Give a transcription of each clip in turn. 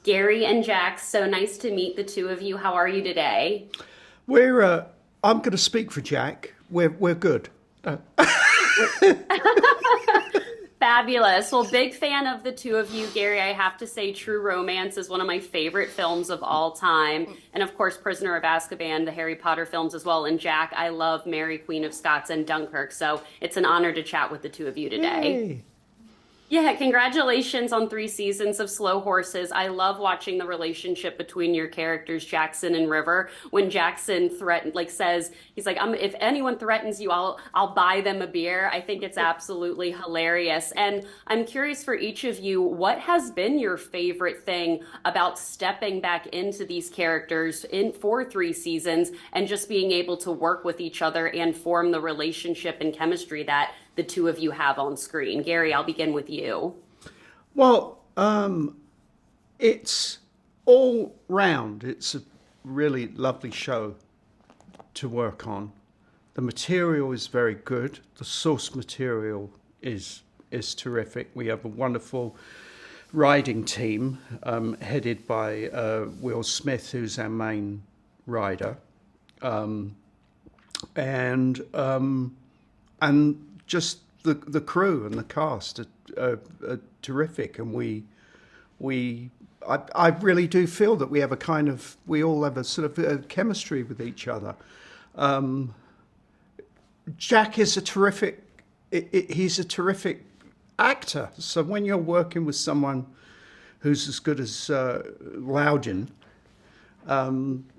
Gary and Jack, so nice to meet the two of you. How are you today? I'm going to speak for Jack. We're good. Fabulous. Well, big fan of the two of you, Gary. I have to say, True Romance is one of my favorite films of all time. And of course, Prisoner of Azkaban, the Harry Potter films as well. And Jack, I love Mary, Queen of Scots, and Dunkirk. So it's an honor to chat with the two of you today. Yay. Yeah, congratulations on 3 seasons of Slow Horses. I love watching the relationship between your characters, Jackson and River. When Jackson says, he's like, if anyone threatens you, I'll buy them a beer. I think it's absolutely hilarious. And I'm curious for each of you, what has been your favorite thing about stepping back into these characters in for 3 seasons and just being able to work with each other and form the relationship and chemistry that the two of you have on screen? Gary, I'll begin with you. Well, it's all round. It's a really lovely show to work on. The material is very good. The source material is terrific. We have a wonderful writing team headed by Will Smith, who's our main writer, and just the crew and the cast are terrific, and I really do feel that we all have a sort of a chemistry with each other. Jack is he's a terrific actor. So when you're working with someone who's as good as Lowden,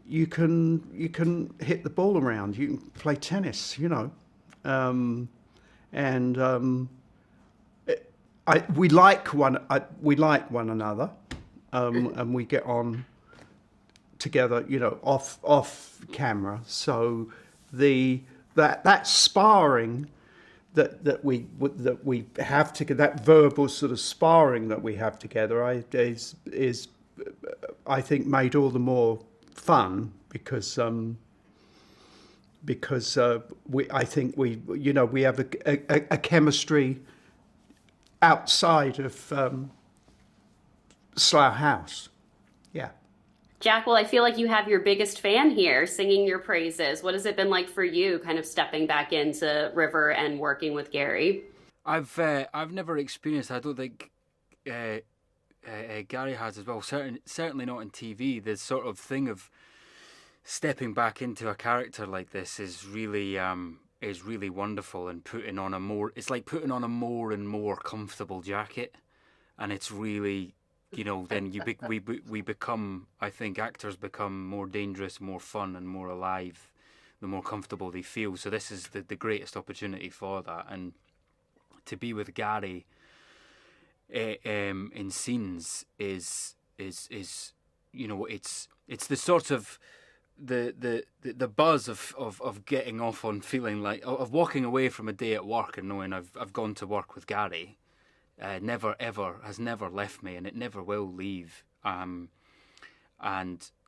you can hit the ball around. You can play tennis, we like one another, and we get on together, off camera. So that sparring that we have together, that verbal sort of sparring that we have together, is I think made all the more fun because I think we have a chemistry outside of Slough House. Yeah. Jack, well, I feel like you have your biggest fan here singing your praises. What has it been like for you, kind of stepping back into River and working with Gary? I've never experienced. I don't think Gary has as well. Certainly not in TV. The sort of thing of stepping back into a character like this is really wonderful, and it's like putting on a more and more comfortable jacket, and it's really, then we become, I think actors become more dangerous, more fun, and more alive the more comfortable they feel. So this is the greatest opportunity for that, and to be with Gary in scenes is it's the sort of the buzz of getting off on feeling like of walking away from a day at work and knowing I've gone to work with Gary, has never left me, and it never will leave. And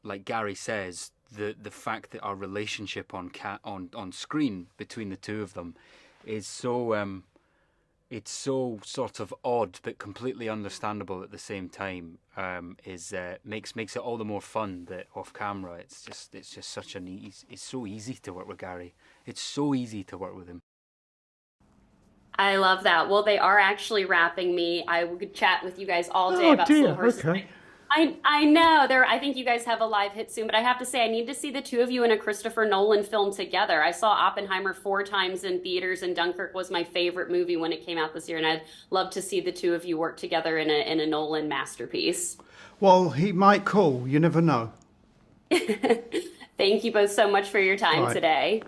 like Gary says, the fact that our relationship on screen between the two of them is so it's so sort of odd but completely understandable at the same time, makes it all the more fun that off camera it's just such it's so easy to work with Gary. It's so easy to work with him. I love that. Well, they are actually wrapping me. I could chat with you guys all day Oh about Slow dear. Horses. Okay. I know I think you guys have a live hit soon, but I have to say I need to see the two of you in a Christopher Nolan film together. I saw Oppenheimer 4 times in theaters, and Dunkirk was my favorite movie when it came out this year, and I'd love to see the two of you work together in a Nolan masterpiece. Well, he might call. You never know. Thank you both so much for your All time right. today.